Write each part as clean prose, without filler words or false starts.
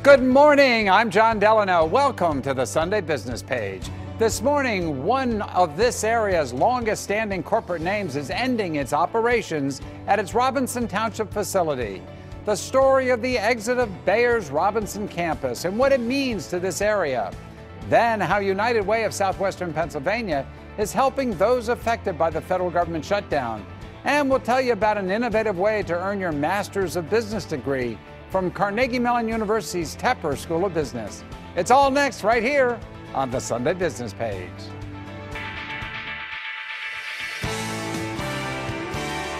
Good morning, I'm John Delano. Welcome to the Sunday Business Page. This morning, one of this area's longest standing corporate names is ending its operations at its Robinson Township facility. The story of the exit of Bayer's Robinson campus and what it means to this area. Then how United Way of Southwestern Pennsylvania is helping those affected by the federal government shutdown. And we'll tell you about an innovative way to earn your Master's of Business degree from Carnegie Mellon University's Tepper School of Business. It's all next right here on the Sunday Business Page.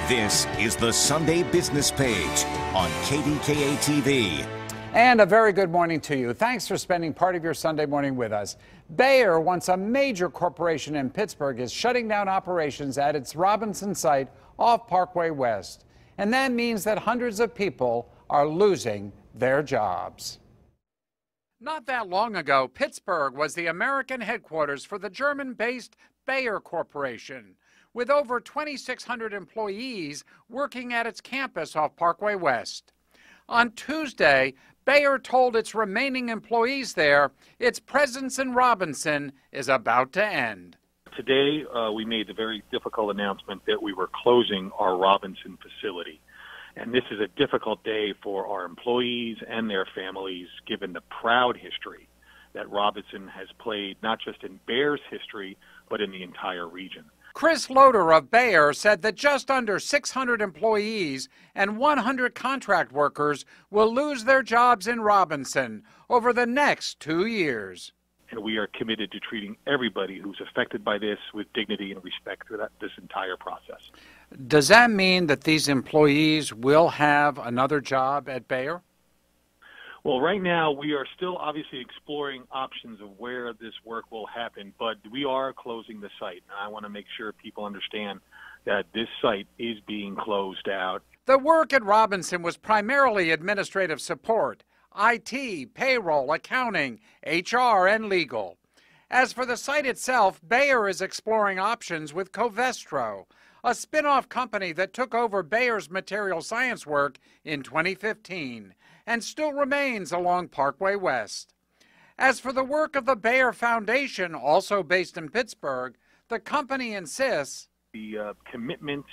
This is the Sunday Business Page on KDKA TV. And a very good morning to you. Thanks for spending part of your Sunday morning with us. Bayer, once a major corporation in Pittsburgh, is shutting down operations at its Robinson site off Parkway West. And that means that hundreds of people are losing their jobs. Not that long ago, Pittsburgh was the American headquarters for the German-based Bayer Corporation, with over 2,600 employees working at its campus off Parkway West. On Tuesday, Bayer told its remaining employees there its presence in Robinson is about to end. Today, we made the very difficult announcement that we were closing our Robinson facility. And this is a difficult day for our employees and their families, given the proud history that Robinson has played, not just in Bayer's history, but in the entire region. Chris Loader of Bayer said that just under 600 employees and 100 contract workers will lose their jobs in Robinson over the next 2 years. And we are committed to treating everybody who's affected by this with dignity and respect through this entire process. Does that mean that these employees will have another job at Bayer? Well, right now we are still obviously exploring options of where this work will happen, but we are closing the site. And I want to make sure people understand that this site is being closed out. The work at Robinson was primarily administrative support, IT, payroll, accounting, HR, and legal. As for the site itself, Bayer is exploring options with Covestro, a spin-off company that took over Bayer's material science work in 2015 and still remains along Parkway West. As for the work of the Bayer Foundation, also based in Pittsburgh, the company insists the commitments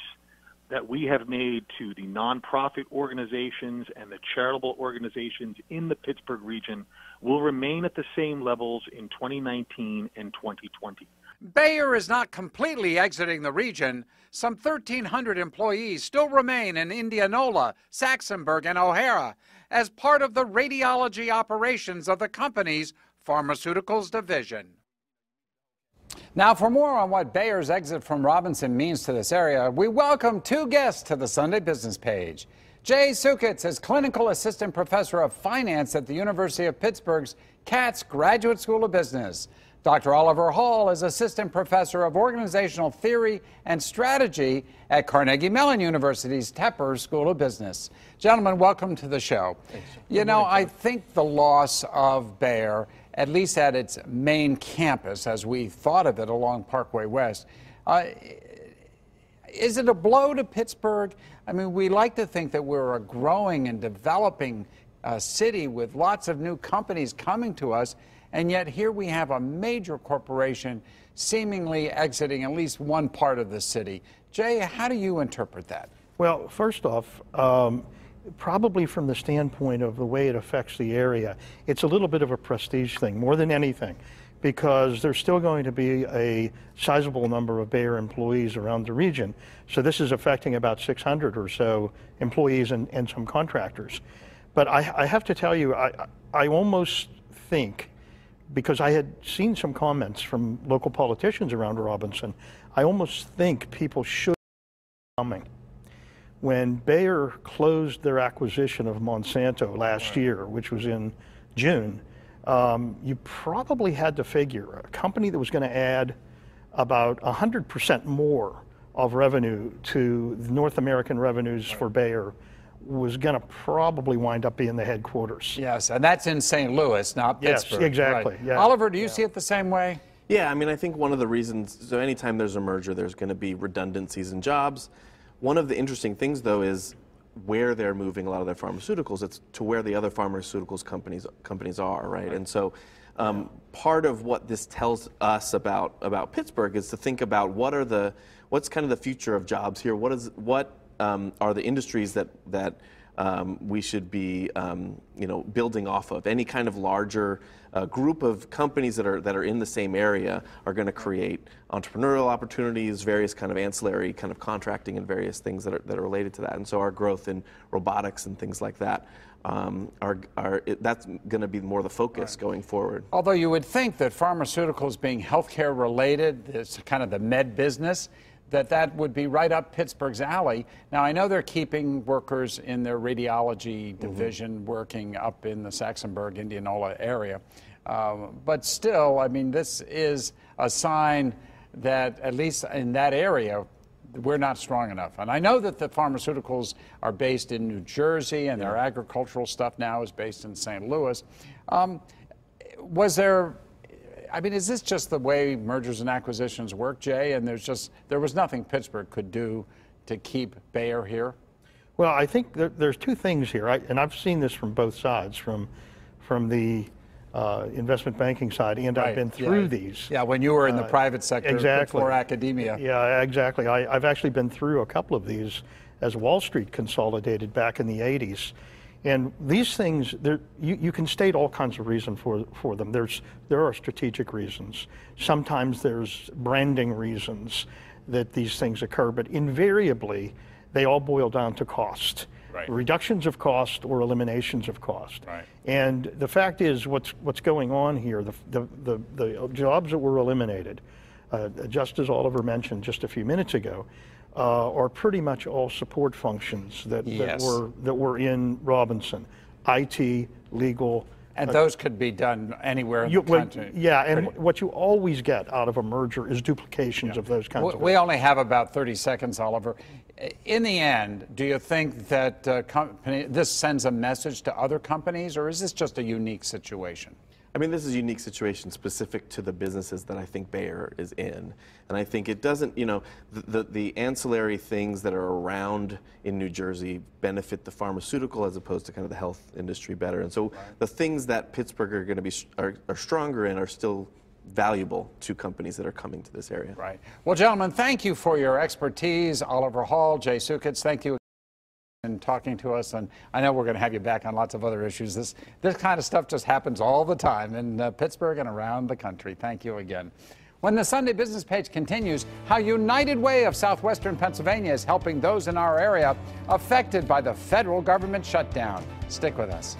that we have made to the nonprofit organizations and the charitable organizations in the Pittsburgh region will remain at the same levels in 2019 and 2020. Bayer is not completely exiting the region. Some 1,300 employees still remain in Indianola, Saxonburg, and O'Hara as part of the radiology operations of the company's pharmaceuticals division. Now, for more on what Bayer's exit from Robinson means to this area, we welcome two guests to the Sunday Business Page. Jay Sukitz is Clinical Assistant Professor of Finance at the University of Pittsburgh's Katz Graduate School of Business. Dr. Oliver Hall is Assistant Professor of Organizational Theory and Strategy at Carnegie Mellon University's Tepper School of Business. Gentlemen, welcome to the show. Thanks. You know, I think the loss of Bayer, at least at its main campus, as we thought of it along Parkway West, is it a blow to Pittsburgh? I mean, we like to think that we're a growing and developing city with lots of new companies coming to us, and yet here we have a major corporation seemingly exiting at least one part of the city. Jay, how do you interpret that? Well, first off, probably from the standpoint of the way it affects the area, it's a little bit of a prestige thing, more than anything, because there's still going to be a sizable number of Bayer employees around the region. So this is affecting about 600 or so employees and some contractors. But I have to tell you, I almost think, because I had seen some comments from local politicians around Robinson, I almost think people should be coming. When Bayer closed their acquisition of Monsanto last year, which was in June, you probably had to figure a company that was going to add about 100% more of revenue to the North American revenues for Bayer was going to probably wind up being the headquarters. Yes, and that's in St. Louis, not Pittsburgh. Yes, exactly. Right. Yeah. Oliver, do you see it the same way? Yeah, I mean, I think one of the reasons, so anytime there's a merger, there's going to be redundancies in jobs. One of the interesting things, though, is where they're moving a lot of their pharmaceuticals. It's to where the other pharmaceuticals companies are, right? And so part of what this tells us about Pittsburgh is to think about what's kind of the future of jobs here. What are the industries that we should be building off of. Any kind of larger group of companies that are in the same area are going to create entrepreneurial opportunities, various kind of ancillary kind of contracting and various things that are related to that. And so our growth in robotics and things like that that's going to be more the focus going forward. Although you would think that pharmaceuticals being healthcare related, it's kind of the med business, that would be right up Pittsburgh's alley. Now, I know they're keeping workers in their radiology division working up in the Saxonburg, Indianola area. But still, I mean, this is a sign that, at least in that area, we're not strong enough. And I know that the pharmaceuticals are based in New Jersey, and their agricultural stuff now is based in St. Louis. I mean, is this just the way mergers and acquisitions work, Jay? And there was nothing Pittsburgh could do to keep Bayer here? Well, I think there's two things here, and I've seen this from both sides, from the investment banking side, and I've been through these. Yeah, when you were in the private sector before academia. Yeah, exactly. I've actually been through a couple of these as Wall Street consolidated back in the 80s. And these things, you can state all kinds of reasons for them. There are strategic reasons. Sometimes there's branding reasons that these things occur, but invariably, they all boil down to cost. Right. Reductions of cost or eliminations of cost. Right. And the fact is, what's going on here, the jobs that were eliminated, just as Oliver mentioned just a few minutes ago, are pretty much all support functions that were in Robinson, IT, legal. And those could be done anywhere in the country. Yeah, and what you always get out of a merger is duplications of those kinds of. We only have about 30 seconds, Oliver. In the end, do you think that this sends a message to other companies, or is this just a unique situation? I mean, this is a unique situation specific to the businesses that I think Bayer is in. And I think it doesn't, the ancillary things that are around in New Jersey benefit the pharmaceutical as opposed to kind of the health industry better. And so the things that Pittsburgh are going to be are stronger in are still valuable to companies that are coming to this area. Right. Well, gentlemen, thank you for your expertise. Oliver Hall, Jay Sukitz, thank you and talking to us, and I know we're going to have you back on lots of other issues. This kind of stuff just happens all the time in Pittsburgh and around the country. Thank you again. When the Sunday Business Page continues, how United Way of Southwestern Pennsylvania is helping those in our area affected by the federal government shutdown. Stick with us.